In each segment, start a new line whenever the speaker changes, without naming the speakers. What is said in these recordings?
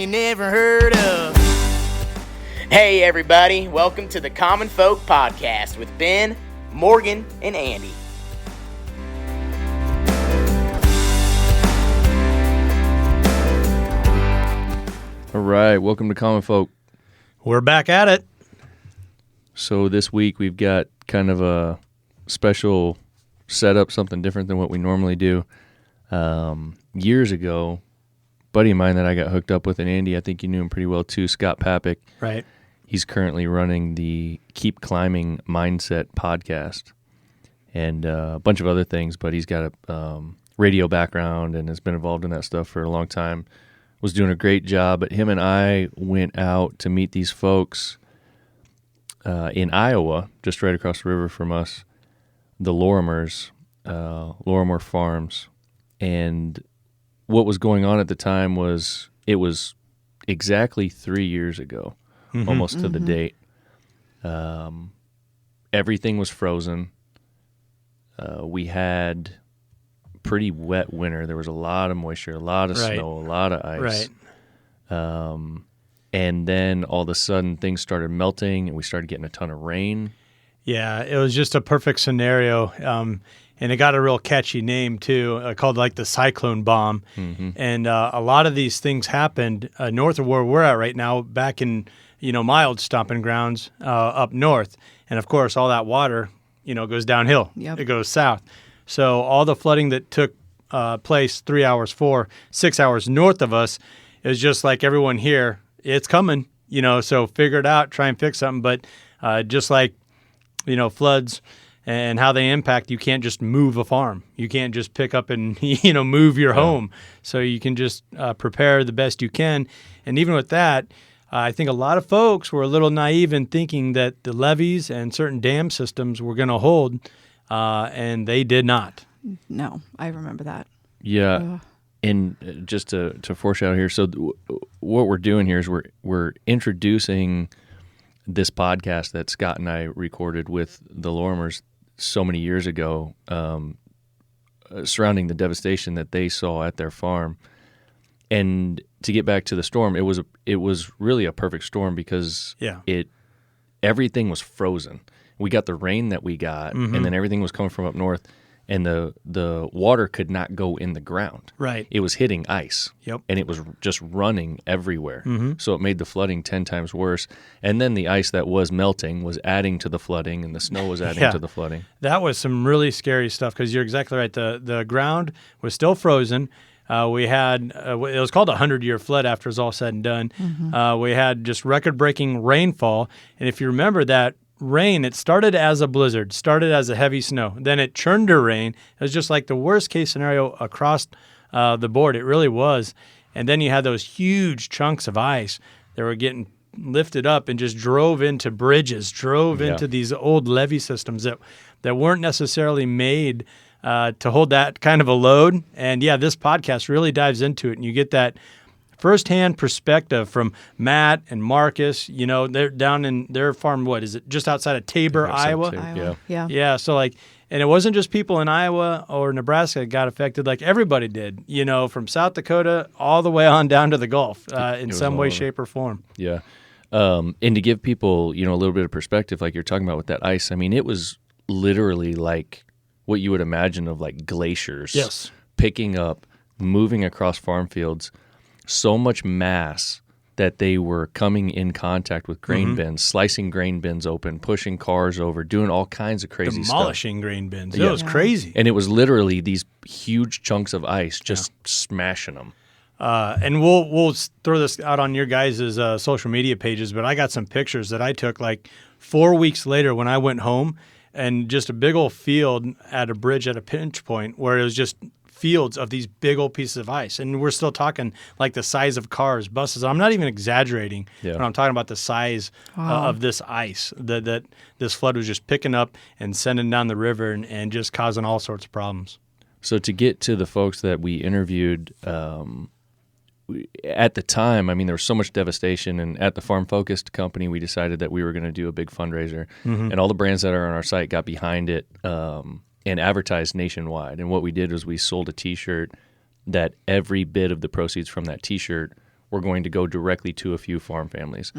you never heard of. Hey everybody, welcome to the Common Folk Podcast with Ben, Morgan, and Andy.
All right, welcome to Common Folk.
We're back at it.
So this week we've got kind of a special setup, something different than what we normally do. Years ago, a buddy of mine that I got hooked up with, and Andy, I think you knew him pretty well too, Scott Papik.
Right.
He's currently running the Keep Climbing Mindset podcast and a bunch of other things, but he's got a radio background and has been involved in that stuff for a long time. Was doing a great job, but him and I went out to meet these folks in Iowa, just right across the river from us, the Lorimers, Lorimor Farms. And what was going on at the time was it was exactly 3 years ago, almost to the date. Everything was frozen. We had pretty wet winter. There was a lot of moisture, a lot of snow, a lot of ice.
Right.
And then all of a sudden things started melting and we started getting a ton of rain.
Yeah, it was just a perfect scenario. And it got a real catchy name too, called like the cyclone bomb. And a lot of these things happened north of where we're at right now, back in, my old stomping grounds up north. And of course, all that water, goes downhill.
Yep.
It goes south. So all the flooding that took place 6 hours north of us, is just like everyone here, it's coming, so figure it out, try and fix something. But just like, floods and how they impact, you can't just move a farm. You can't just pick up and, move your home. So you can just prepare the best you can. And even with that, I think a lot of folks were a little naive in thinking that the levees and certain dam systems were going to hold, and they did not.
No, I remember that.
Yeah.
Ugh.
And just to foreshadow here, so what we're doing here is we're introducing this podcast that Scott and I recorded with the Lorimers so many years ago, surrounding the devastation that they saw at their farm. And to get back to the storm, it was really a perfect storm because everything was frozen. We got the rain that we got, and then everything was coming from up north, and the water could not go in the ground.
Right.
It was hitting ice.
Yep.
And it was just running everywhere. So it made the flooding 10 times worse. And then the ice that was melting was adding to the flooding, and the snow was adding to the flooding.
That was some really scary stuff because you're exactly right. The ground was still frozen. We had, it was called a 100-year flood after it was all said and done. We had just record-breaking rainfall. And if you remember that rain, it started as a blizzard, started as a heavy snow. Then it turned to rain. It was just like the worst-case scenario across the board. It really was. And then you had those huge chunks of ice that were getting lifted up and just drove into bridges, into these old levee systems that weren't necessarily made to hold that kind of a load. And this podcast really dives into it, and you get that firsthand perspective from Matt and Marcus. They're down in their farm. What is it? Just outside of Tabor, Iowa.
Yeah.
So and it wasn't just people in Iowa or Nebraska that got affected. Like everybody did. From South Dakota all the way on down to the Gulf in some way, shape, or form.
Yeah. And to give people, a little bit of perspective, like you're talking about with that ice. I mean, it was literally like what you would imagine of like glaciers.
Yes.
Picking up, moving across farm fields. So much mass that they were coming in contact with grain bins, slicing grain bins open, pushing cars over, doing all kinds of crazy stuff.
Demolishing grain bins. It was crazy.
And it was literally these huge chunks of ice just smashing them.
And we'll throw this out on your guys' social media pages, but I got some pictures that I took like 4 weeks later when I went home, and just a big old field at a bridge at a pinch point where it was just fields of these big old pieces of ice. And we're still talking like the size of cars, buses. I'm not even exaggerating when I'm talking about the size of this ice that this flood was just picking up and sending down the river and just causing all sorts of problems.
So to get to the folks that we interviewed, at the time, I mean, there was so much devastation, and at the Farm Focused company, we decided that we were going to do a big fundraiser, and all the brands that are on our site got behind it and advertised nationwide. And what we did was we sold a T-shirt that every bit of the proceeds from that T-shirt were going to go directly to a few farm families.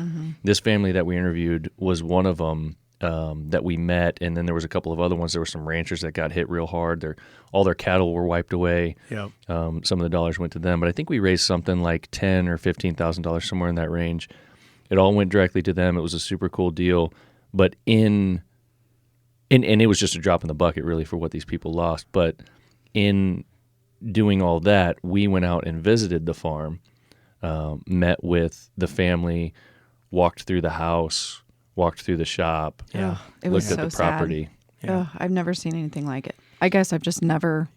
This family that we interviewed was one of them that we met, and then there was a couple of other ones. There were some ranchers that got hit real hard. All their cattle were wiped away.
Yep.
Some of the dollars went to them, but I think we raised something like $10,000 or $15,000, somewhere in that range. It all went directly to them. It was a super cool deal, but and it was just a drop in the bucket, really, for what these people lost. But in doing all that, we went out and visited the farm, met with the family, walked through the house, walked through the shop,
Yeah, it was
looked at the property.
Sad. Yeah. I've never seen anything like it. I guess I've just never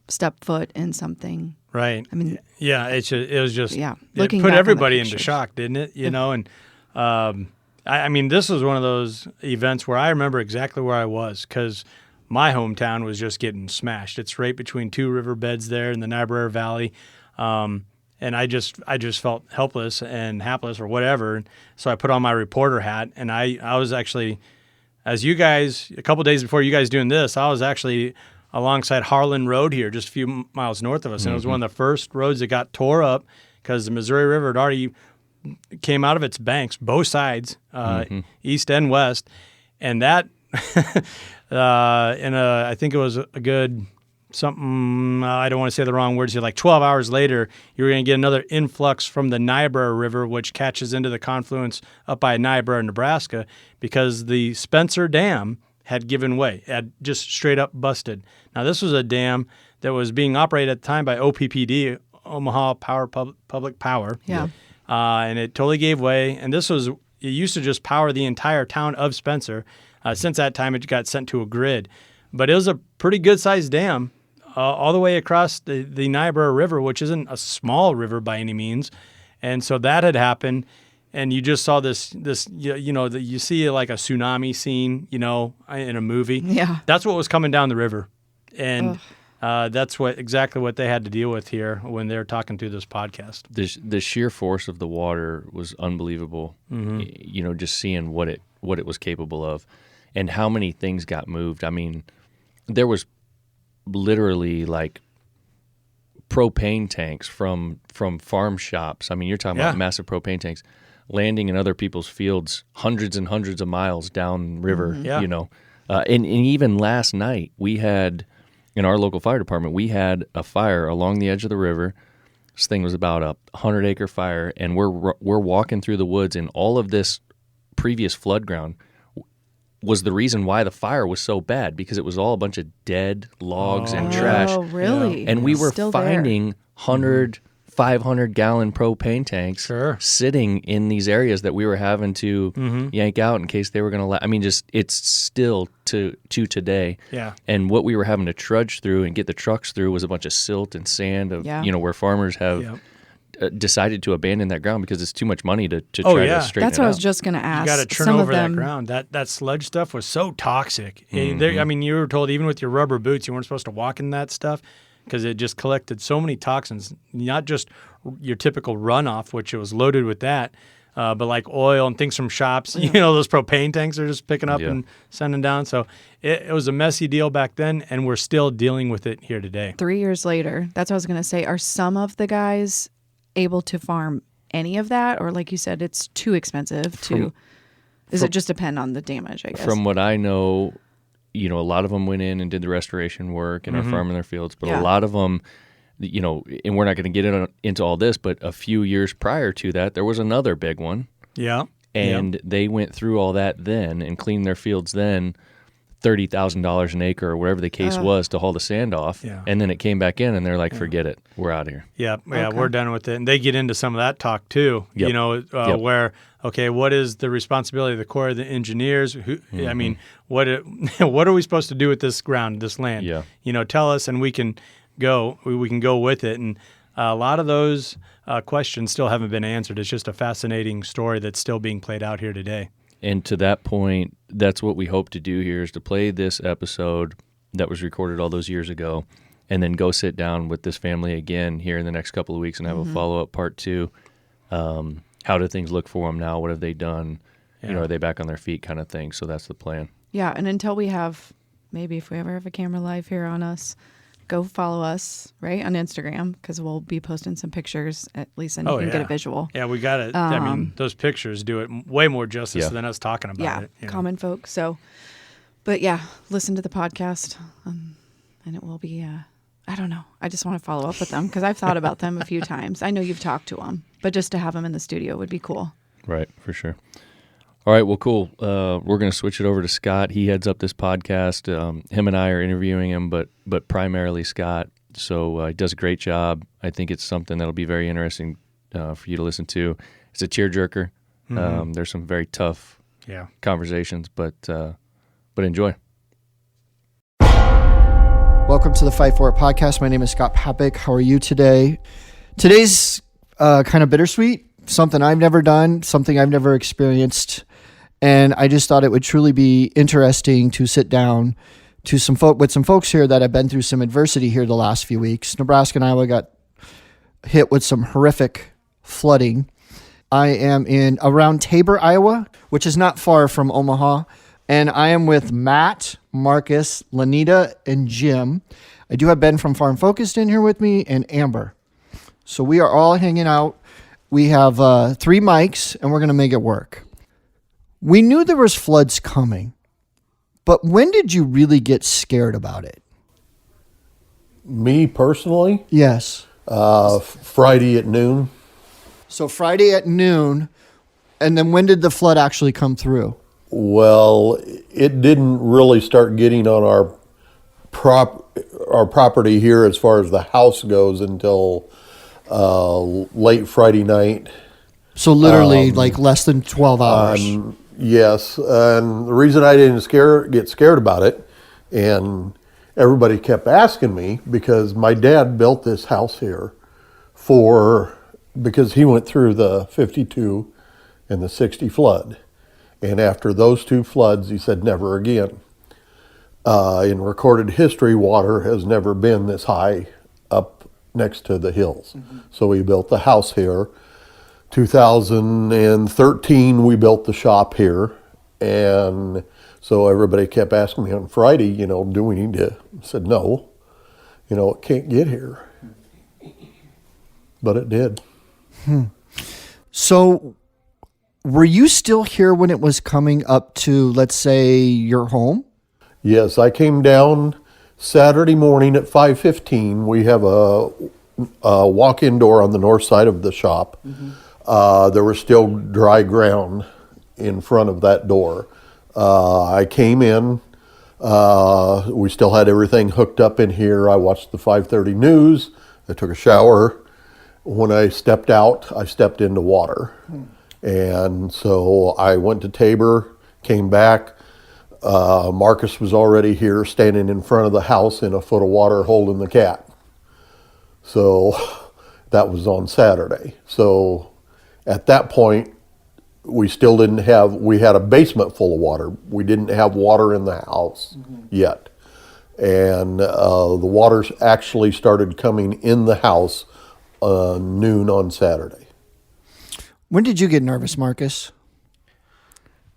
stepped foot in something.
Right.
I mean,
yeah, it was just,
yeah.
It
Looking
put
back on the
everybody into
pictures.
shock, didn't it? You know, and I mean, this was one of those events where I remember exactly where I was because my hometown was just getting smashed. It's right between two riverbeds there in the Niobrara Valley. And I just felt helpless and hapless or whatever. So I put on my reporter hat, and I was actually, as you guys, a couple days before you guys doing this, I was actually alongside Harlan Road here, just a few miles north of us. And it was one of the first roads that got tore up because the Missouri River had already came out of its banks, both sides, east and west. And that, I think it was a good something, I don't want to say the wrong words here, like 12 hours later, you were going to get another influx from the Niobrara River, which catches into the confluence up by Niobrara, Nebraska, because the Spencer Dam had given way, had just straight up busted. Now, this was a dam that was being operated at the time by OPPD, Omaha Public Power.
Yeah.
And it totally gave way. And it used to just power the entire town of Spencer. Since that time, it got sent to a grid. But it was a pretty good-sized dam. All the way across the Niobrara River, which isn't a small river by any means. And so that had happened, and you just saw this you see like a tsunami scene, in a movie.
Yeah.
That's what was coming down the river. And that's exactly what they had to deal with here when they were talking through this podcast.
The sheer force of the water was unbelievable, just seeing what it was capable of and how many things got moved. I mean, there was literally like propane tanks from farm shops. I mean, you're talking about massive propane tanks landing in other people's fields hundreds and hundreds of miles down river, and even last night we had, in our local fire department, we had a fire along the edge of the river. This thing was about a 100-acre fire, and we're walking through the woods, and all of this previous flood ground was the reason why the fire was so bad, because it was all a bunch of dead logs and trash.
Oh, really?
And we were
Still
finding 100, 500-gallon propane tanks sitting in these areas that we were having to yank out in case they were going to I mean, just it's still to today.
Yeah.
And what we were having to trudge through and get the trucks through was a bunch of silt and sand of where farmers have decided to abandon that ground because it's too much money to try to straighten
That's
it
what
out.
I was just going to ask.
You got to turn
Some
over
of
that
them,
ground. That sludge stuff was so toxic. I mean, you were told even with your rubber boots, you weren't supposed to walk in that stuff because it just collected so many toxins, not just your typical runoff, which it was loaded with that, but like oil and things from shops. Those propane tanks are just picking up and sending down. So it was a messy deal back then, and we're still dealing with it here today.
3 years later, that's what I was going to say. Are some of the guys able to farm any of that, or like you said, it's too expensive to? Does it just depend on the damage? I guess.
From what I know, a lot of them went in and did the restoration work and are farming their fields, but a lot of them, and we're not going to get into all this, but a few years prior to that, there was another big one.
Yeah.
And they went through all that then and cleaned their fields then, $30,000 an acre or whatever the case was to haul the sand off. Yeah. And then it came back in and they're like, forget it. We're out of here.
Yeah, we're done with it. And they get into some of that talk too, where, what is the responsibility of the Corps of the Engineers? I mean, what are we supposed to do with this ground, this land? Yeah. Tell us and we can go with it. And a lot of those questions still haven't been answered. It's just a fascinating story that's still being played out here today.
And to that point, that's what we hope to do here is to play this episode that was recorded all those years ago and then go sit down with this family again here in the next couple of weeks and have a follow-up part 2. How do things look for them now? What have they done? Are they back on their feet kind of thing? So that's the plan.
Yeah, and until we have, maybe if we ever have a camera live here on us, go follow us, right, on Instagram, because we'll be posting some pictures, at least, and you can get a visual.
Yeah, we got it. I mean, those pictures do it way more justice than us talking about it.
Common folk. So, but yeah, listen to the podcast, and it will be, I don't know. I just want to follow up with them because I've thought about them a few times. I know you've talked to them, but just to have them in the studio would be cool.
Right, for sure. All right, well, cool. We're going to switch it over to Scott. He heads up this podcast. Him and I are interviewing him, but primarily Scott. So he does a great job. I think it's something that'll be very interesting for you to listen to. It's a tearjerker. There's some very tough conversations, but enjoy.
Welcome to the Fight For It podcast. My name is Scott Papik. How are you today? Today's kind of bittersweet. Something I've never done, something I've never experienced. And I just thought it would truly be interesting to sit down to with some folks here that have been through some adversity here the last few weeks. Nebraska and Iowa got hit with some horrific flooding. I am in around Tabor, Iowa, which is not far from Omaha. And I am with Matt, Marcus, Lanita, and Jim. I do have Ben from Farm Focused in here with me, and Amber. So we are all hanging out. We have 3 mics, and we're going to make it work. We knew there was floods coming, but when did you really get scared about it?
Me personally?
Yes.
Friday at noon.
So Friday at noon, and then when did the flood actually come through?
Well, it didn't really start getting on our property here as far as the house goes until late Friday night.
So literally like less than 12 hours.
Yes, and the reason I didn't get scared about it, and everybody kept asking me, because my dad built this house here because he went through the 52 and the 60 flood. And after those 2 floods, he said, never again. In recorded history, water has never been this high up next to the hills. So he built the house here. 2013, we built the shop here. And so everybody kept asking me on Friday, do we need to? I said, no, it can't get here. But it did.
So were you still here when it was coming up to, let's say, your home?
Yes, I came down Saturday morning at 5:15. We have a walk-in door on the north side of the shop. There was still dry ground in front of that door. I came in. We still had everything hooked up in here. I watched the 5:30 news. I took a shower. When I stepped out, I stepped into water. And so I went to Tabor, came back. Marcus was already here standing in front of the house in a foot of water holding the cat. So that was on Saturday. So at that point, we still didn't have, we had a basement full of water. We didn't have water in the house yet. And the water actually started coming in the house noon on Saturday.
When did you get nervous, Marcus?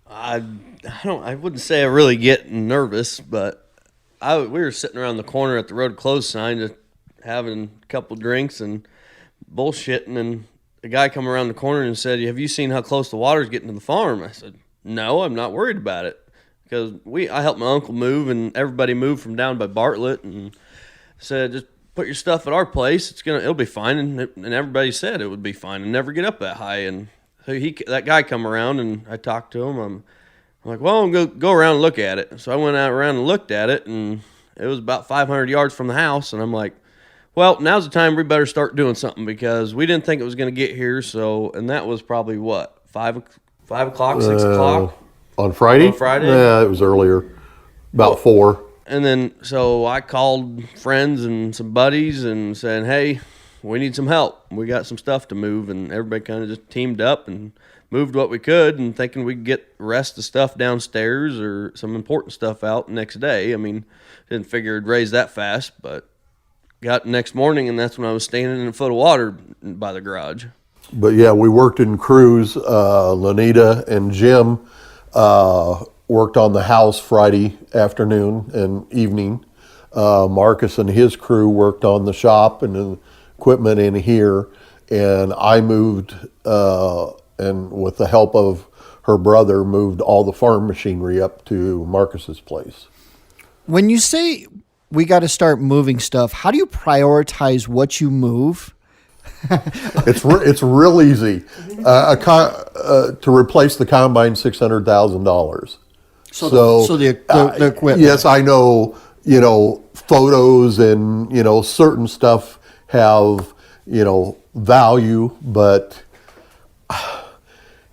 I wouldn't say I really get nervous, but we were sitting around the corner at the road closed sign, just having a couple drinks and bullshitting, and a guy come around the corner and said, "Have you seen how close the water's getting to the farm?" I said, "No, I'm not worried about it," because I helped my uncle move, and everybody moved from down by Bartlett, and said, "Just put your stuff at our place. It'll be fine." And everybody said it would be fine and never get up that high. And so that guy come around, and I talked to him. I'm like, "Well, I'm going to go around and look at it." So I went out around and looked at it, and it was about 500 yards from the house. And I'm like, well, now's the time we better start doing something, because we didn't think it was going to get here. So, and that was probably what, 5 o'clock, 6 o'clock?
On Friday?
On Friday?
Yeah, it was earlier, about 4.
And then, so I called friends and some buddies and said, "Hey, we need some help. We got some stuff to move." And everybody kind of just teamed up and moved what we could, and thinking we'd get the rest of the stuff downstairs or some important stuff out the next day. I mean, didn't figure it'd raise that fast, but got the next morning, and that's when I was standing in a foot of water by the garage.
But yeah, we worked in crews. Lanita and Jim worked on the house Friday afternoon and evening. Marcus and his crew worked on the shop and the equipment in here, and I moved, and with the help of her brother, moved all the farm machinery up to Marcus's place.
When you say we got to start moving stuff, how do you prioritize what you move?
It's real easy. To replace the combine, $600,000.
So the equipment.
Yes, I know. Photos and certain stuff have value, but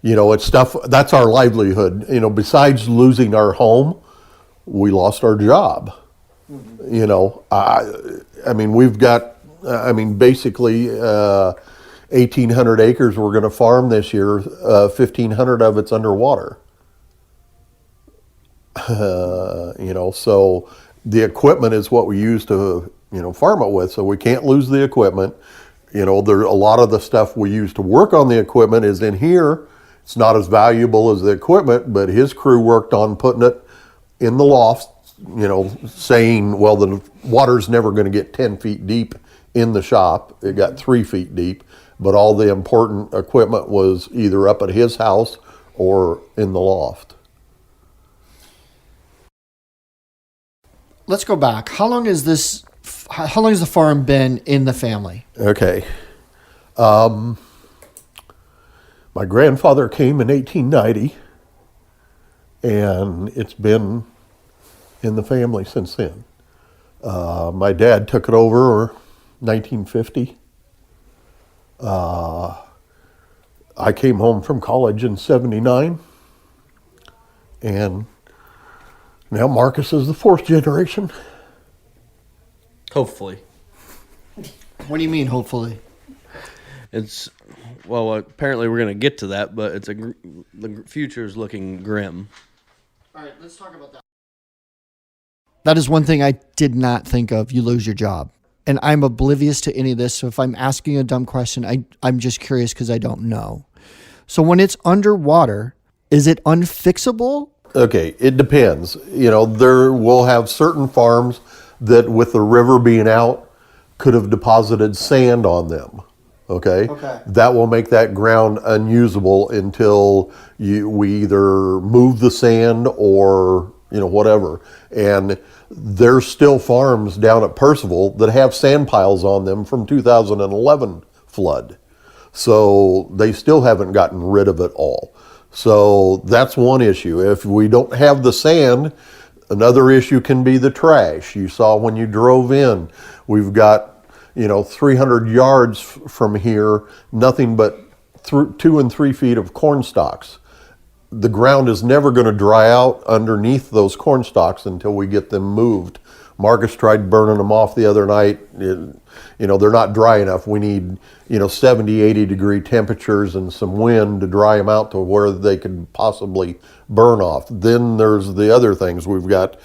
it's stuff that's our livelihood. Besides losing our home, we lost our job. I mean, we've got. Basically, 1,800 acres we're going to farm this year. 1,500 of it's underwater. So the equipment is what we use to, farm it with. So we can't lose the equipment. There a lot of the stuff we use to work on the equipment is in here. It's not as valuable as the equipment, but his crew worked on putting it in the loft. Saying, well, the water's never going to get 10 feet deep in the shop. It got 3 feet deep, but all the important equipment was either up at his house or in the loft.
Let's go back. How long has the farm been in the family?
Okay. My grandfather came in 1890, and it's been in the family since then. My dad took it over 1950. I came home from college in 79, and now Marcus is the fourth generation.
Hopefully.
What do you mean, hopefully?
Apparently we're going to get to that, but the future is looking grim.
All right, let's talk about that. That is one thing I did not think of. You lose your job. And I'm oblivious to any of this. So if I'm asking a dumb question, I'm just curious because I don't know. So when it's underwater, is it unfixable?
Okay, it depends. There will have certain farms that with the river being out could have deposited sand on them. Okay? That will make that ground unusable until we either move the sand or whatever. And there's still farms down at Percival that have sand piles on them from 2011 flood. So they still haven't gotten rid of it all. So that's one issue. If we don't have the sand, another issue can be the trash. You saw when you drove in, we've got 300 yards from here, nothing but 2 and 3 feet of corn stalks. The ground is never going to dry out underneath those corn stalks until we get them moved. Marcus tried burning them off the other night. They're not dry enough. We need, 70, 80 degree temperatures and some wind to dry them out to where they could possibly burn off. Then there's the other things. We've got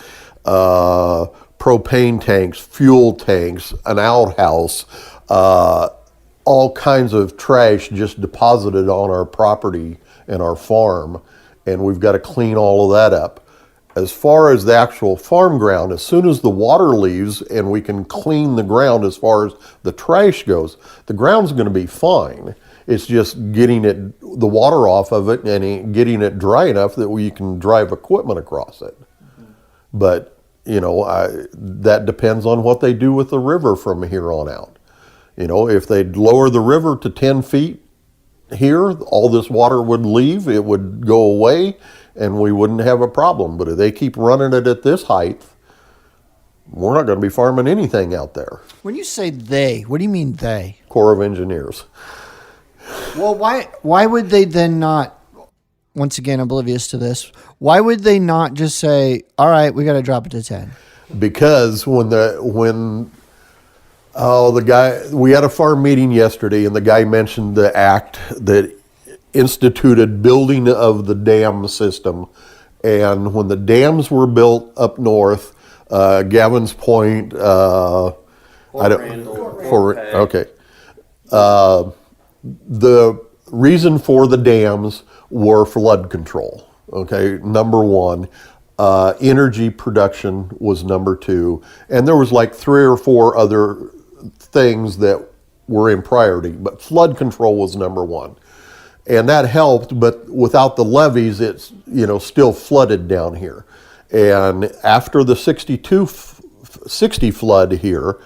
propane tanks, fuel tanks, an outhouse, all kinds of trash just deposited on our property and our farm, and we've got to clean all of that up. As far as the actual farm ground, as soon as the water leaves and we can clean the ground as far as the trash goes, the ground's going to be fine. It's just getting the water off of it and getting it dry enough that we can drive equipment across it. But, that depends on what they do with the river from here on out. If they lower the river to 10 feet here, all this water would leave, it would go away, and we wouldn't have a problem. But if they keep running it at this height, we're not going to be farming anything out there.
When you say they, what do you mean they?
Corps of Engineers.
Well, why would they then not, once again, oblivious to this, why would they not just say, all right, we got to drop it to 10?
Because the guy, we had a farm meeting yesterday, and the guy mentioned the act that instituted building of the dam system. And when the dams were built up north, Gavin's Point, the reason for the dams were flood control. Okay, number one. Energy production was number 2. And there was like 3 or 4 other things that were in priority, but flood control was number 1. And that helped, but without the levees, it's, still flooded down here. And after the 60 flood here,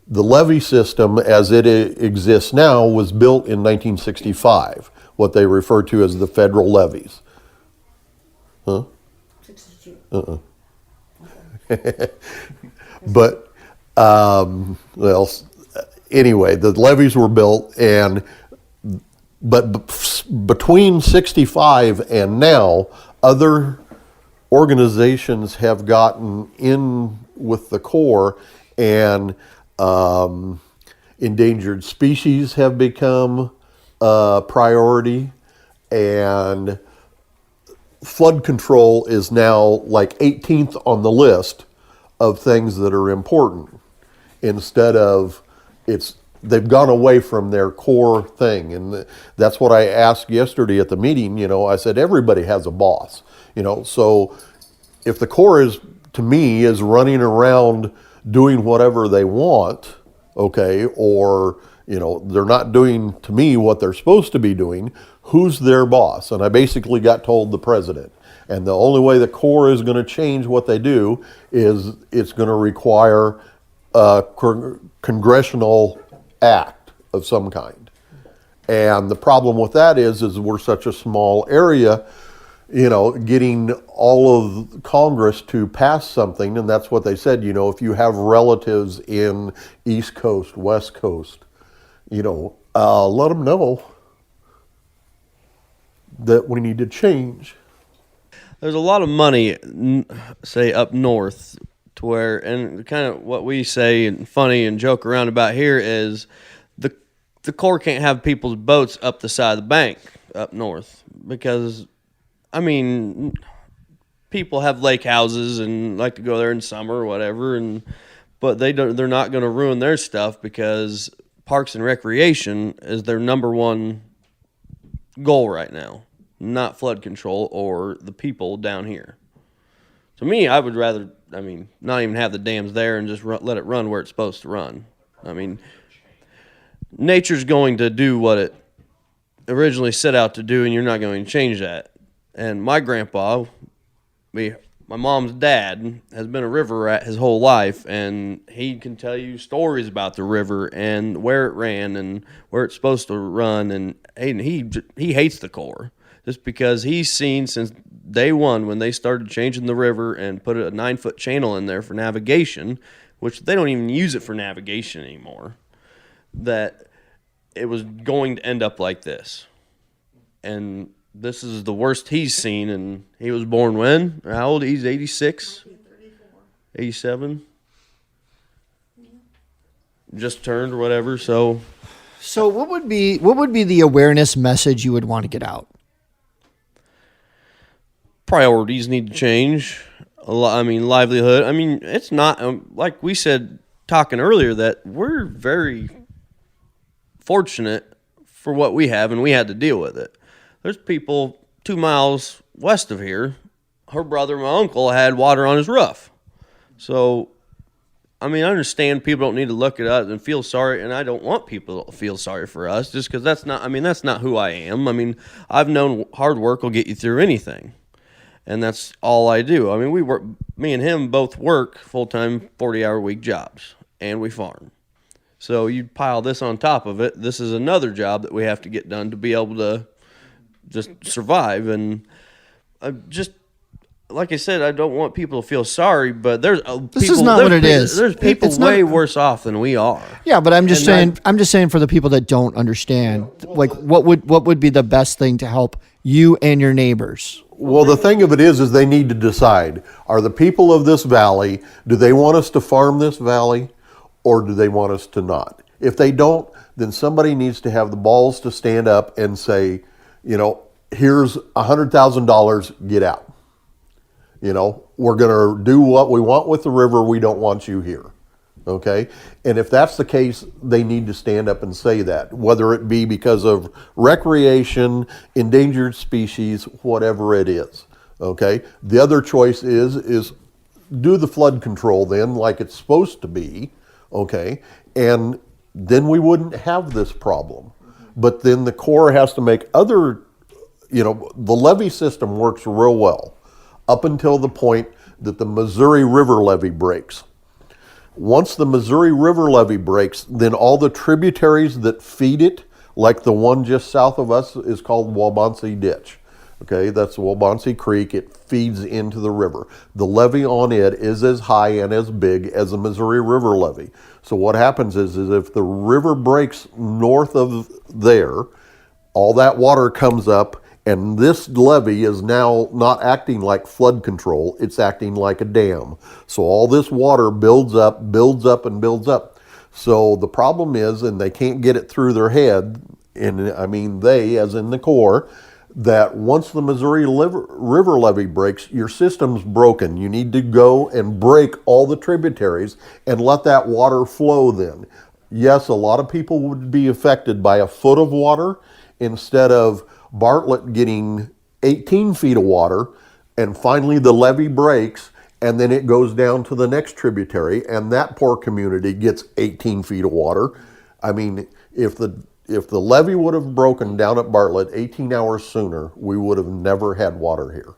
the levee system as it exists now was built in 1965, what they refer to as the federal levees. Huh? 62. But, anyway, the levees were built, but between 65 and now, other organizations have gotten in with the Corps, and endangered species have become a priority, and flood control is now like 18th on the list of things that are important. Instead of they've gone away from their core thing, and that's what I asked yesterday at the meeting. I said everybody has a boss. So if the Corps is running around doing whatever they want, okay, or they're not doing to me what they're supposed to be doing, who's their boss? And I basically got told the president. And the only way the Corps is going to change what they do is it's going to require a congressional act of some kind. And the problem with that is we're such a small area, getting all of Congress to pass something, and that's what they said, if you have relatives in East Coast, West Coast, let them know that we need to change.
There's a lot of money, say, up north, to where, and kind of what we say and funny and joke around about here is the Corps can't have people's boats up the side of the bank up north because, people have lake houses and like to go there in summer or whatever, but they're not going to ruin their stuff because Parks and Recreation is their number 1 goal right now, not flood control or the people down here. To me, I would rather, not even have the dams there and just let it run where it's supposed to run. Nature's going to do what it originally set out to do, and you're not going to change that. And my grandpa, my mom's dad, has been a river rat his whole life, and he can tell you stories about the river and where it ran and where it's supposed to run. And he hates the Corps just because he's seen since day one when they started changing the river and put a 9-foot channel in there for navigation, which they don't even use it for navigation anymore, that it was going to end up like this. And this is the worst he's seen, and he was born when? How old? He's 86? 87? Just turned or whatever, so
what would be the awareness message you would want to get out?
Priorities need to change. Livelihood. It's not, like we said talking earlier, that we're very fortunate for what we have, and we had to deal with it. There's people 2 miles west of here. Her brother, my uncle, had water on his roof. So, I understand people don't need to look at us and feel sorry, and I don't want people to feel sorry for us just because that's not who I am. I've known hard work will get you through anything, and that's all I do. Me and him both work full-time 40-hour-week jobs, and we farm. So you pile this on top of it. This is another job that we have to get done to be able to just survive. And like I said, I don't want people to feel sorry, but there's
this is not what it is.
There's people way worse off than we are.
Yeah, but I'm just saying for the people that don't understand, like what would be the best thing to help you and your neighbors?
Well, the thing of it is they need to decide, are the people of this valley, do they want us to farm this valley or do they want us to not? If they don't, then somebody needs to have the balls to stand up and say, here's $100,000, get out. We're going to do what we want with the river. We don't want you here. Okay? And if that's the case, they need to stand up and say that, whether it be because of recreation, endangered species, whatever it is. Okay. The other choice is do the flood control then like it's supposed to be, okay, and then we wouldn't have this problem. But then the Corps has to make other, the levee system works real well up until the point that the Missouri River levee breaks. Once the Missouri River levee breaks, then all the tributaries that feed it, like the one just south of us is called Waubonsee Ditch. Okay, that's Waubonsee Creek. It feeds into the river. The levee on it is as high and as big as the Missouri River levee. So what happens is if the river breaks north of there, all that water comes up, and this levee is now not acting like flood control. It's acting like a dam. So all this water builds up, and builds up. So the problem is, and they can't get it through their head, and I mean they, as in the Corps, that once the Missouri River levee breaks, your system's broken. You need to go and break all the tributaries and let that water flow then. Yes, a lot of people would be affected by a foot of water instead of Bartlett getting 18 feet of water, and finally the levee breaks, and then it goes down to the next tributary, and that poor community gets 18 feet of water. I mean, if the levee would have broken down at Bartlett 18 hours sooner, we would have never had water here.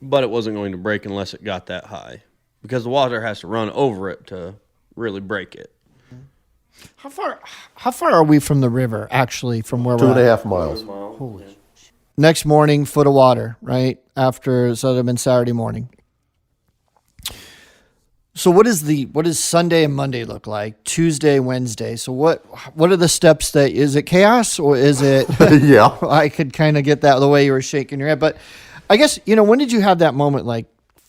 But it wasn't going to break unless it got that high, because the water has to run over it to really break it.
How far are we from the river, actually, from where we're
2.5 miles.
Holy. Next morning, foot of water, right? So that would have been Saturday morning. So what does Sunday and Monday look like? Tuesday, Wednesday. So what are the steps is it chaos or is it?
Yeah.
I could kind of get that the way you were shaking your head, but I guess, when did you have that moment like,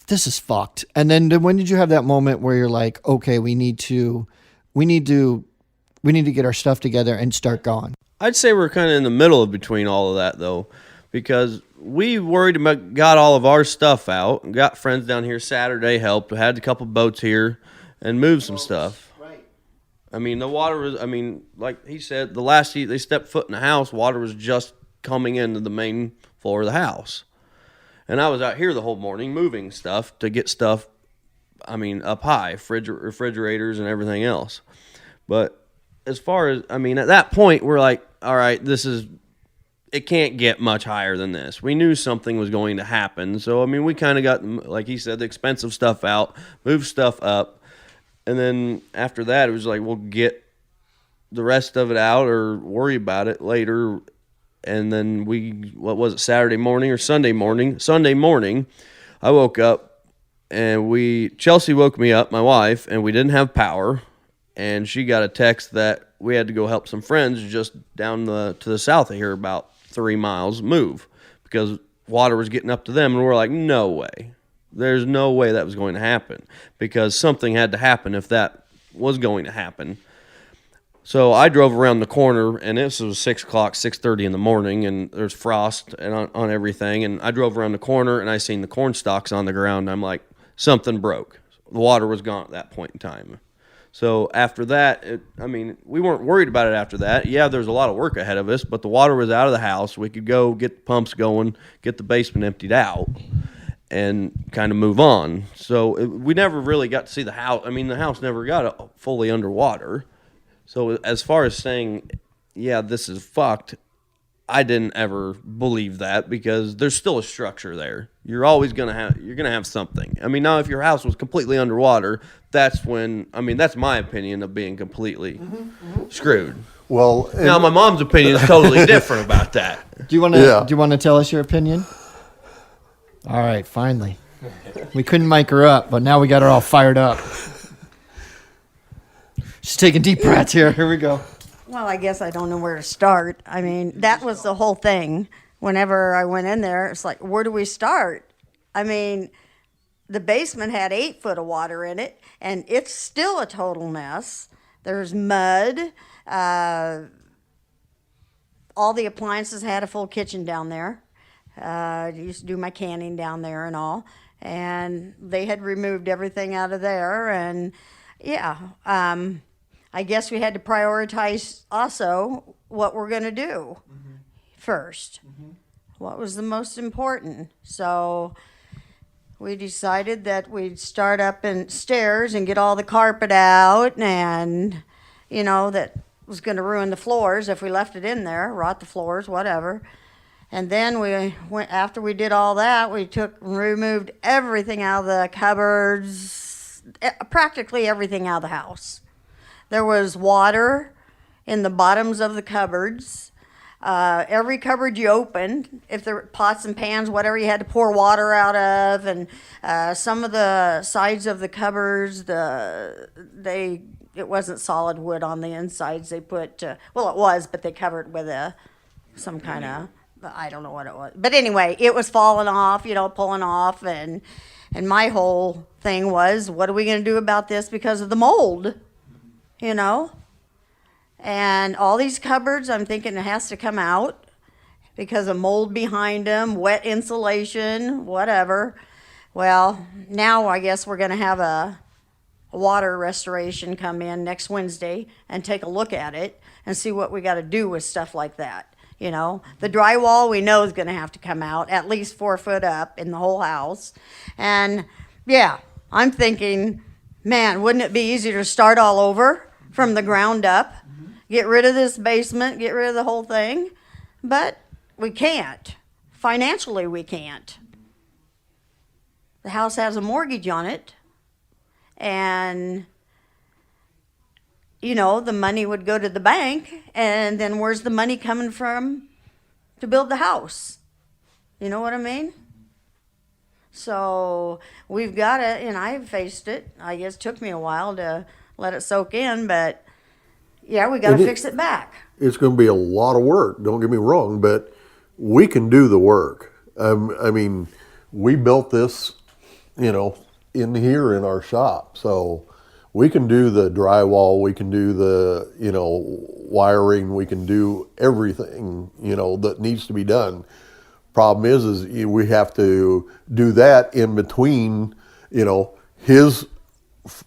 this is fucked? And then when did you have that moment where you're like, okay, we need to get our stuff together and start going?
I'd say we're kind of in the middle of between all of that, though, because we worried about got all of our stuff out, got friends down here Saturday, helped, had a couple boats here, and moved some stuff.
Right.
I mean, the water was, like he said, the last they stepped foot in the house, water was just coming into the main floor of the house. And I was out here the whole morning moving stuff to get stuff, up high, refrigerators and everything else. But as far as, at that point, we're like, all right, it can't get much higher than this. We knew something was going to happen. So, we kind of got, like he said, the expensive stuff out, moved stuff up. And then after that, it was like, we'll get the rest of it out or worry about it later. And then Saturday morning or Sunday morning? Sunday morning, I woke up and Chelsea woke me up, my wife, and we didn't have power. And she got a text that we had to go help some friends just down to the south of here, about 3 miles, move, because water was getting up to them. And we're like, no way. There's no way that was going to happen, because something had to happen if that was going to happen. So I drove around the corner, and this was 6 o'clock, 6:30 in the morning, and there's frost and on everything. And I drove around the corner, and I seen the corn stalks on the ground. And I'm like, something broke. The water was gone at that point in time. So after that, we weren't worried about it after that. Yeah, there's a lot of work ahead of us, but the water was out of the house. We could go get the pumps going, get the basement emptied out, and kind of move on. So we never really got to see the house. The house never got fully underwater. So as far as saying, yeah, this is fucked, I didn't ever believe that, because there's still a structure there. You're always gonna have something. Now if your house was completely underwater, that's when that's my opinion of being completely screwed.
Well,
now my mom's opinion is totally different about that.
Do you want to tell us your opinion? All right, finally. We couldn't mic her up, but now we got her all fired up. She's taking deep breaths here. Here we go.
Well, I guess I don't know where to start. That was the whole thing. Whenever I went in there, it's like, where do we start? The basement had 8 foot of water in it, and it's still a total mess. There's mud. All the appliances had a full kitchen down there. I used to do my canning down there and all. And they had removed everything out of there. And, yeah, I guess we had to prioritize also what we're going to do first. What was the most important? So we decided that we'd start up in stairs and get all the carpet out, and that was going to ruin the floors if we left it in there, rot the floors, whatever. And then we went, after we did all that, we removed everything out of the cupboards, practically everything out of the house. There was water in the bottoms of the cupboards. Every cupboard you opened, if there were pots and pans, whatever you had to pour water out of, and some of the sides of the cupboards, it wasn't solid wood on the insides. They put, well, it was, but they covered it with some kind of, I don't know what it was. But anyway, it was falling off, pulling off, and my whole thing was, what are we going to do about this because of the mold, And all these cupboards, I'm thinking it has to come out because of mold behind them, wet insulation, whatever. Well, now I guess we're going to have a water restoration come in next Wednesday and take a look at it and see what we got to do with stuff like that. The drywall we know is going to have to come out at least 4 foot up in the whole house. And yeah, I'm thinking, man, wouldn't it be easier to start all over from the ground up? Get rid of this basement, get rid of the whole thing. But we can't. Financially, we can't. The house has a mortgage on it. And, the money would go to the bank. And then where's the money coming from to build the house? You know what I mean? So we've got it, and I've faced it. I guess it took me a while to let it soak in, but yeah, we got to fix it back.
It's going to be a lot of work, don't get me wrong, but we can do the work. I mean, we built this, in here in our shop. So we can do the drywall, we can do the, wiring, we can do everything, that needs to be done. Problem is we have to do that in between, his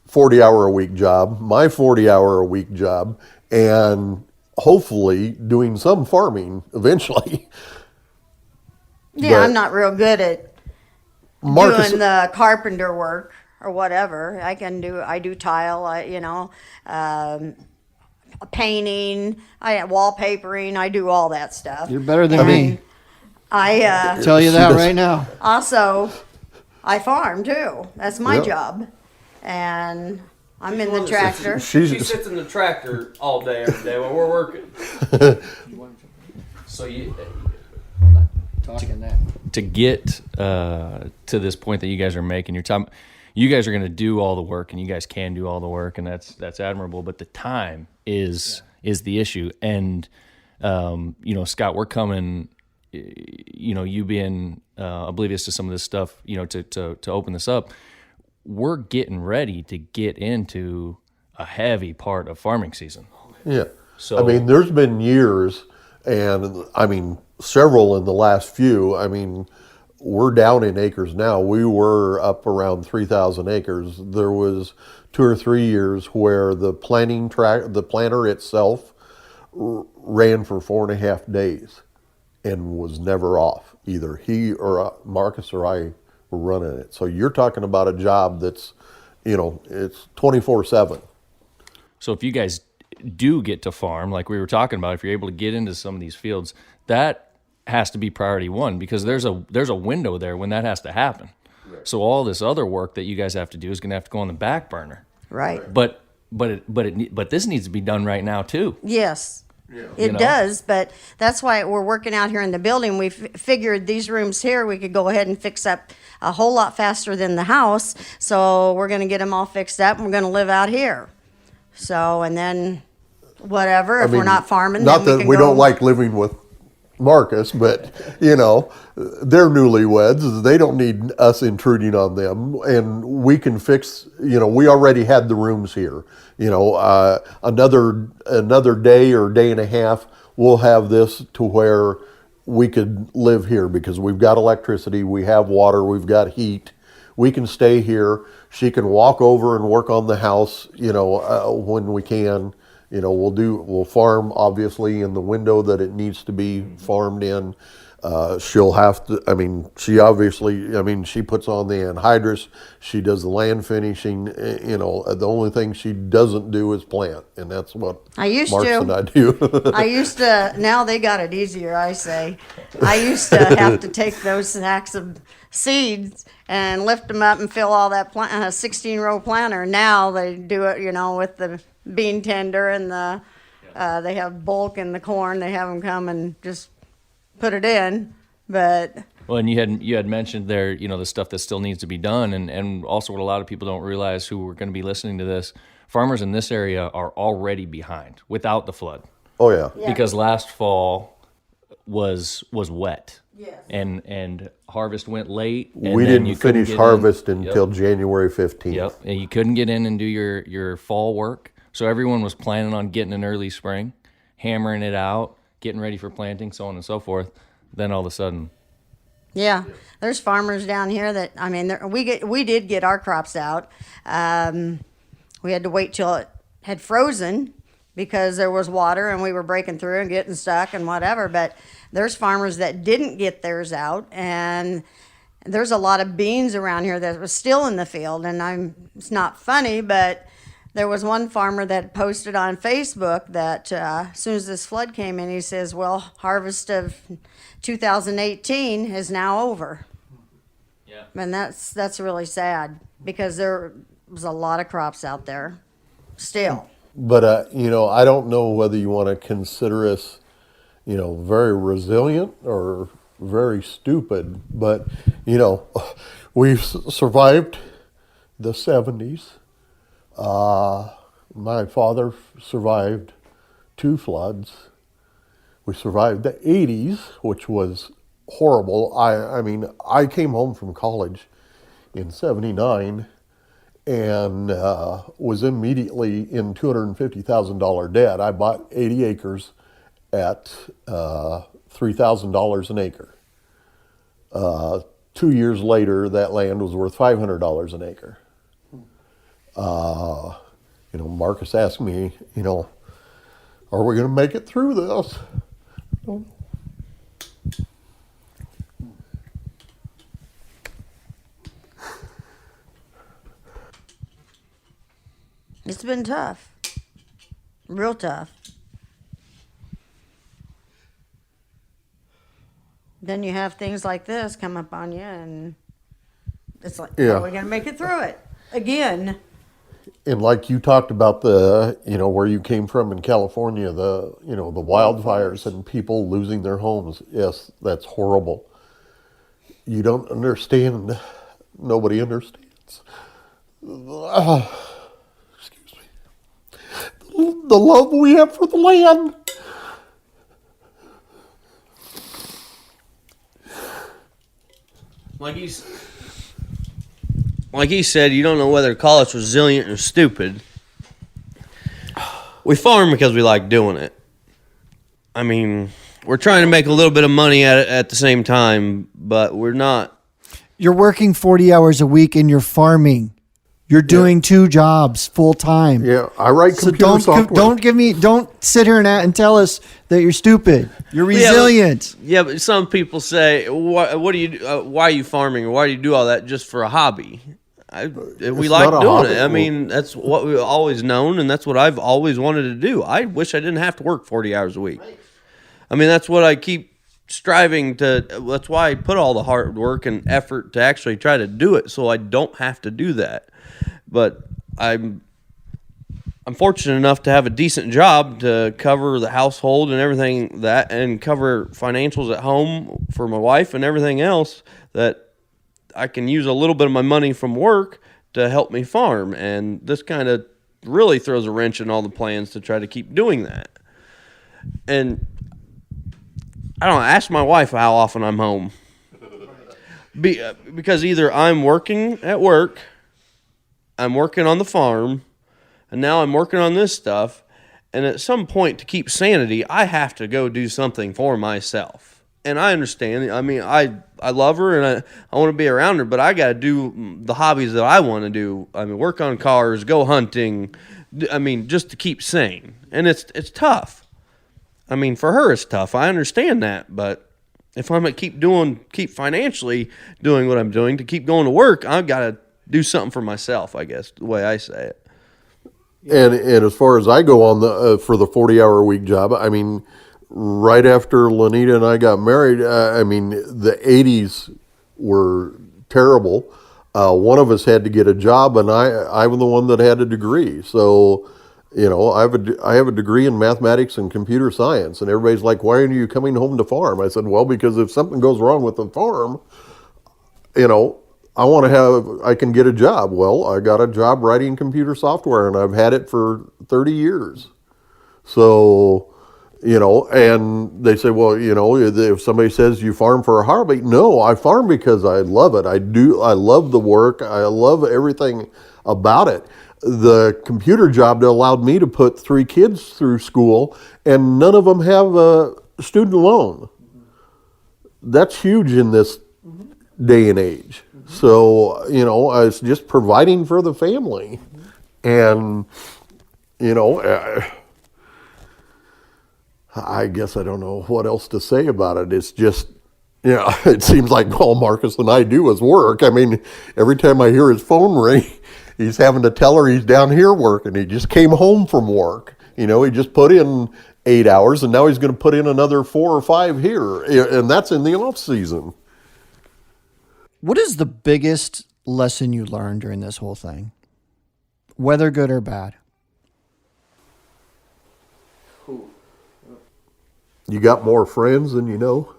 40-hour-a-week job, my 40-hour-a-week job, and hopefully doing some farming eventually.
Yeah,
But
I'm not real good at doing the carpenter work or whatever. I do tile, painting, wallpapering, I do all that stuff.
You're better than me.
I
Tell you that right now.
also, I farm too. That's my
Yep.
job. And I'm in the tractor.
She sits in the tractor all day, every day when we're working. So
To get to this point that you guys are making, you guys are going to do all the work, and you guys can do all the work, and that's admirable. But the time is the issue. And Scott, we're coming. You being oblivious to some of this stuff, to open this up, we're getting ready to get into a heavy part of farming season.
Yeah.
So
I mean, there's been years, and I mean, several in the last few. I mean, we're down in acres now. We were up around 3,000 acres. There was 2 or 3 years where the planter itself ran for 4.5 days and was never off. Either he or Marcus or I were running it. So you're talking about a job that's, it's 24/7.
So if you guys do get to farm, like we were talking about, if you're able to get into some of these fields, that has to be priority one, because there's a window there when that has to happen. Right. So all this other work that you guys have to do is going to have to go on the back burner.
Right.
But this needs to be done right now too.
Yes. Yeah. It does, but that's why we're working out here in the building. We figured these rooms here we could go ahead and fix up a whole lot faster than the house. So we're going to get them all fixed up, and we're going to live out here. So, and then whatever, if we're not farming,
not
then
that we don't like living with Marcus, but they're newlyweds. They don't need us intruding on them, and we can fix. We already had the rooms here. Another day or day and a half, we'll have this to where we could live here because we've got electricity, we have water, we've got heat. We can stay here. She can walk over and work on the house. When we can. We'll farm obviously in the window that it needs to be farmed in. She'll have to, I mean, she obviously, I mean, she puts on the anhydrous, she does the land finishing, you know, the only thing she doesn't do is plant, and that's what
I used
Marks
to.
and I do.
I used to, now they got it easier, I say. I used to have to take those sacks of seeds and lift them up and fill all that 16-row planter. Now they do it, you know, with the bean tender and they have bulk in the corn. They have them come and just put it in, but
Well, and you had mentioned there, you know, the stuff that still needs to be done, and also what a lot of people don't realize who are going to be listening to this, farmers in this area are already behind without the flood.
Oh, yeah.
Because last fall was wet.
Yes.
And harvest went late. And
We
then you
didn't
couldn't
finish
get
harvest
in.
until January 15th.
Yep. And you couldn't get in and do your fall work. So everyone was planning on getting an early spring, hammering it out, getting ready for planting, so on and so forth. Then all of a sudden,
yeah, there's farmers down here that, I mean, we did get our crops out. We had to wait till it had frozen because there was water and we were breaking through and getting stuck and whatever. But there's farmers that didn't get theirs out, and there's a lot of beans around here that was still in the field. And it's not funny, but there was one farmer that posted on Facebook that as soon as this flood came in, he says, well, harvest of 2018 is now over.
yeah.
And that's really sad because there was a lot of crops out there still.
But, you know, I don't know whether you want to consider us, you know, very resilient or very stupid. But, you know, we've survived the 70s. My father survived 2 floods. We survived the 80s, which was horrible. I mean, I came home from college in 79 and was immediately in $250,000 debt. I bought 80 acres at $3,000 an acre. 2 years later, that land was worth $500 an acre. You know, Marcus asked me, you know, are we going to make it through this?
It's been tough, real tough. Then you have things like this come up on you, and it's like,
Yeah.
are we going to make it through it again?
And like you talked about the, you know, where you came from in California, the, you know, the wildfires and people losing their homes. Yes, that's horrible. You don't understand. Nobody understands. Excuse me. The love we have for the land.
Like he said, you don't know whether to call us resilient or stupid. We farm because we like doing it. I mean, we're trying to make a little bit of money at the same time, but we're not.
You're working 40 hours a week and you're farming. You're doing 2 jobs full time.
Yeah, I write
So
computer software.
don't sit here and tell us that you're stupid. You're resilient.
Yeah, but some people say, "What do you? Why are you farming? Or why do you do all that just for a hobby?" We like
not a
doing
hobby.
it. I mean, that's what we've always known, and that's what I've always wanted to do. I wish I didn't have to work 40 hours a week. I mean, that's what I keep striving to. That's why I put all the hard work and effort to actually try to do it, so I don't have to do that. But I'm fortunate enough to have a decent job to cover the household and everything that, and cover financials at home for my wife and everything else, that I can use a little bit of my money from work to help me farm. And this kind of really throws a wrench in all the plans to try to keep doing that. And I don't know, ask my wife how often I'm home. Because either I'm working at work, I'm working on the farm, and now I'm working on this stuff. And at some point, to keep sanity, I have to go do something for myself. And I understand. I mean, I love her, and I want to be around her, but I got to do the hobbies that I want to do. I mean, work on cars, go hunting. I mean, just to keep sane. And it's tough. I mean, for her, it's tough. I understand that, but if I'm going to keep financially doing what I'm doing, to keep going to work, I've got to do something for myself, I guess, the way I say it.
And as far as I go on for the 40-hour-a-week job, I mean, right after Lanita and I got married, I mean, the 80s were terrible. One of us had to get a job, and I'm the one that had a degree. So, I have a degree in mathematics and computer science, and everybody's like, "Why aren't you coming home to farm?" I said, "Well, because if something goes wrong with the farm, I can get a job." Well, I got a job writing computer software, and I've had it for 30 years. So, and they say, well, if somebody says you farm for a hobby, no, I farm because I love it. I love the work. I love everything about it. The computer job allowed me to put 3 kids through school, and none of them have a student loan. That's huge in this day and age. So, I was just providing for the family. And, I guess I don't know what else to say about it. It's just, it seems like all Marcus and I do is work. I mean, every time I hear his phone ring, he's having to tell her he's down here working. He just came home from work. He just put in 8 hours, and now he's going to put in another 4 or 5 here, and that's in the off season.
What is the biggest lesson you learned during this whole thing? Whether good or bad?
You got more friends than you know.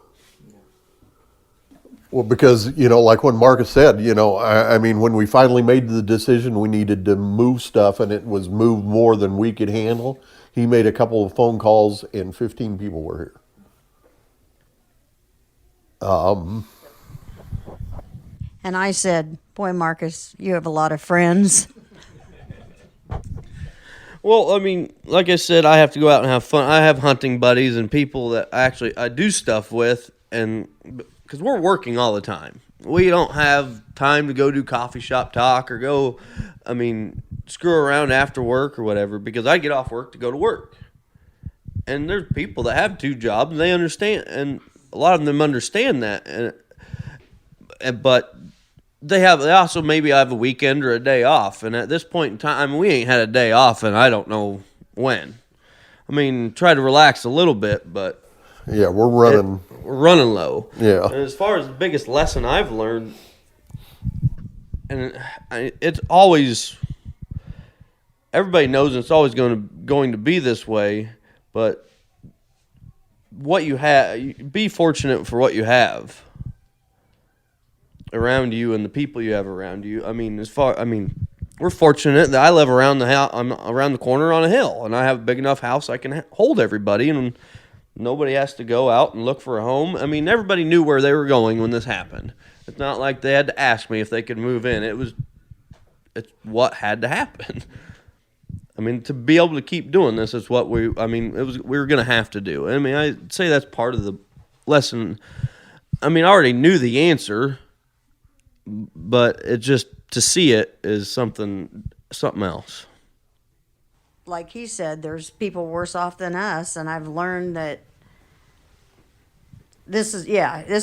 Well, because, like when Marcus said, I mean, when we finally made the decision we needed to move stuff, and it was moved more than we could handle, he made a couple of phone calls and 15 people were here.
And I said, boy, Marcus, you have a lot of friends.
Well, I mean, like I said, I have to go out and have fun. I have hunting buddies and people that I do stuff with, and because we're working all the time. We don't have time to go do coffee shop talk or go, screw around after work or whatever, because I get off work to go to work. And there's people that have 2 jobs, and they understand, and a lot of them understand that. But they also maybe have a weekend or a day off, and at this point in time, we ain't had a day off, and I don't know when. Try to relax a little bit, but
yeah, we're running
low.
Yeah.
And as far as the biggest lesson I've learned, and it's always, everybody knows it's always going to be this way, but what you have, be fortunate for what you have around you and the people you have around you. We're fortunate that I live around I'm around the corner on a hill, and I have a big enough house I can hold everybody, and nobody has to go out and look for a home. Everybody knew where they were going when this happened. It's not like they had to ask me if they could move in. It's what had to happen. To be able to keep doing this is what we were going to have to do. I'd say that's part of the lesson. I already knew the answer, but it just, to see it is something else.
Like he said, there's people worse off than us, and I've learned that this is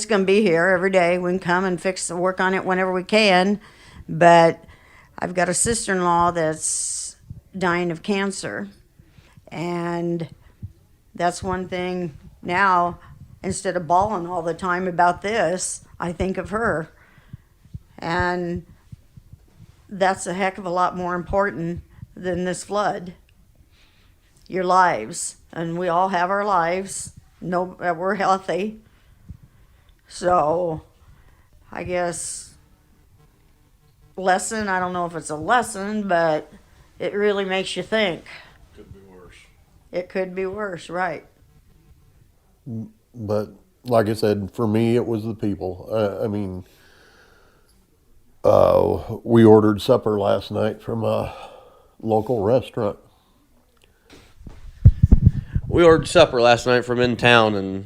going to be here every day. We can come and work on it whenever we can, but I've got a sister-in-law that's dying of cancer, and that's one thing now. Instead of bawling all the time about this, I think of her, and that's a heck of a lot more important than this flood. Your lives, and we all have our lives. No, we're healthy, so I guess lesson. I don't know if it's a lesson, but it really makes you think.
Could be worse.
It could be worse, right?
But like I said, for me, it was the people. We ordered supper last night from a local restaurant.
We ordered supper last night from in town, and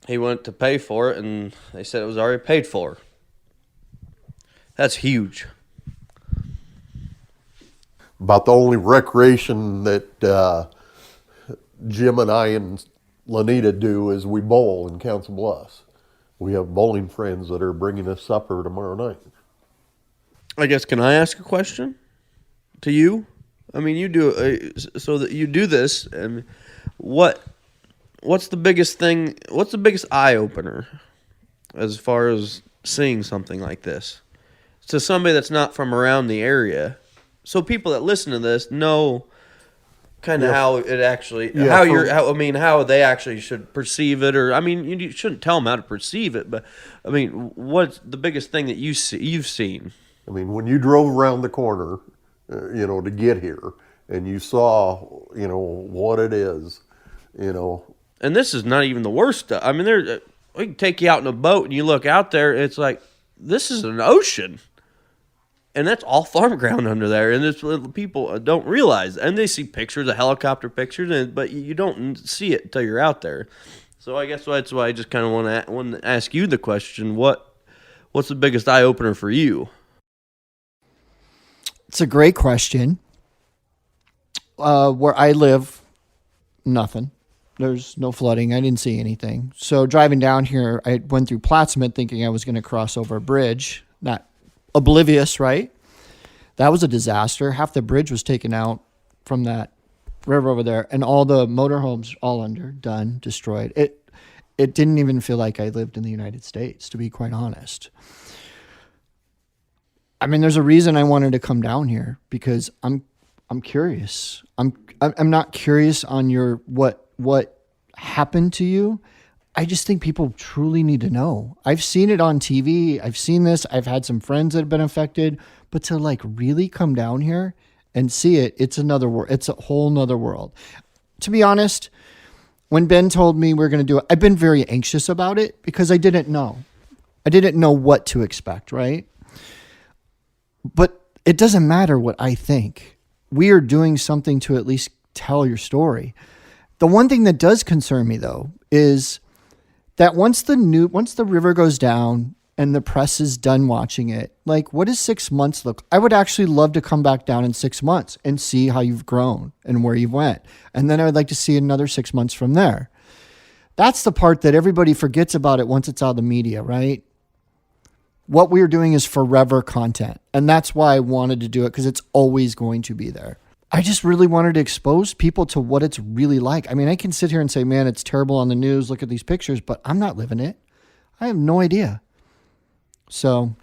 he went to pay for it, and they said it was already paid for. That's huge.
About the only recreation that Jim and I and Lanita do is we bowl in Council Bluffs. We have bowling friends that are bringing us supper tomorrow night.
I guess, can I ask a question to you? I mean, you do so that you do this, and what's the biggest thing? What's the biggest eye opener as far as seeing something like this to somebody that's not from around the area? So people that listen to this know kind of how it actually, how they actually should perceive it, or I mean, you shouldn't tell them how to perceive it, but I mean, what's the biggest thing that you've seen?
I mean, when you drove around the corner, to get here, and you saw, what it is,
And this is not even the worst stuff. I mean, we can take you out in a boat, and you look out there, it's like, this is an ocean. And that's all farm ground under there. And it's, people don't realize. And they see pictures, the helicopter pictures, but you don't see it until you're out there. So I guess that's why I just kind of want to ask you the question, what's the biggest eye-opener for you?
It's a great question. Where I live, nothing. There's no flooding. I didn't see anything. So driving down here, I went through Plattsmouth thinking I was going to cross over a bridge. Not oblivious, right? That was a disaster. Half the bridge was taken out from that river over there, and all the motorhomes all under, done, destroyed. It didn't even feel like I lived in the United States, to be quite honest. I mean, there's a reason I wanted to come down here, because I'm curious. I'm not curious on your what happened to you. I just think people truly need to know. I've seen it on TV. I've seen this. I've had some friends that have been affected, but to really come down here and see it, it's another world. It's a whole nother world. To be honest, when Ben told me we're going to do it, I've been very anxious about it because I didn't know. I didn't know what to expect, right? But it doesn't matter what I think. We are doing something to at least tell your story. The one thing that does concern me, though, is that once the river goes down and the press is done watching it, what does 6 months look? I would actually love to come back down in 6 months and see how you've grown and where you've went. And then I would like to see another 6 months from there. That's the part that everybody forgets about it once it's out of the media, right? What we're doing is forever content. And that's why I wanted to do it, because it's always going to be there. I just really wanted to expose people to what it's really like. I mean, I can sit here and say, man, it's terrible on the news. Look at these pictures, but I'm not living it. I have no idea. So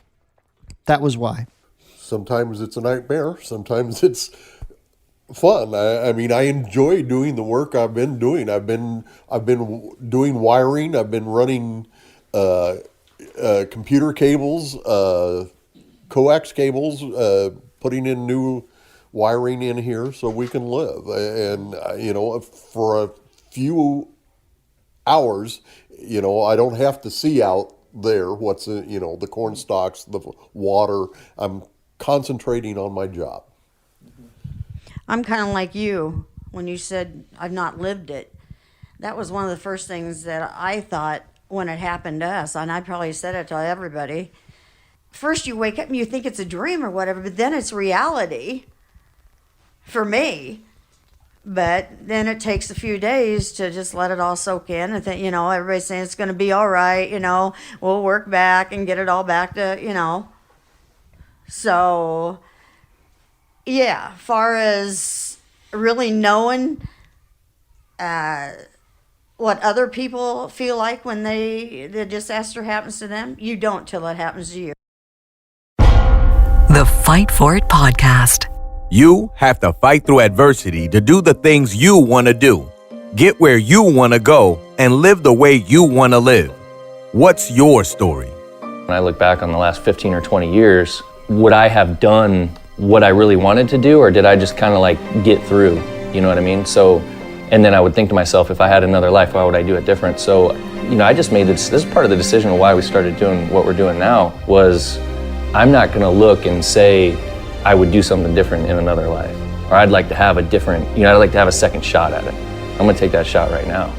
that was why. Sometimes it's a nightmare. Sometimes it's fun. I mean, I enjoy doing the work I've been doing. I've been doing wiring. I've been running computer cables, coax cables, putting in new wiring in here so we can live. And, for a few hours, I don't have to see out there what's, the corn stalks, the water. I'm concentrating on my job.
I'm kind of like you when you said I've not lived it. That was one of the first things that I thought when it happened to us, and I probably said it to everybody. First you wake up and you think it's a dream or whatever, but then it's reality for me. But then it takes a few days to just let it all soak in and think, everybody's saying it's going to be all right, we'll work back and get it all back to, So, yeah, far as really knowing what other people feel like when the disaster happens to them, you don't till it happens to you.
The Fight For It podcast.
You have to fight through adversity to do the things you want to do. Get where you want to go and live the way you want to live. What's your story?
When I look back on the last 15 or 20 years, would I have done what I really wanted to do, or did I just kind of get through? You know what I mean? So, and then I would think to myself, if I had another life, why would I do it different? So, I just made this is part of the decision of why we started doing what we're doing now, was I'm not going to look and say I would do something different in another life, or I'd like to have a different, I'd like to have a second shot at it. I'm going to take that shot right now.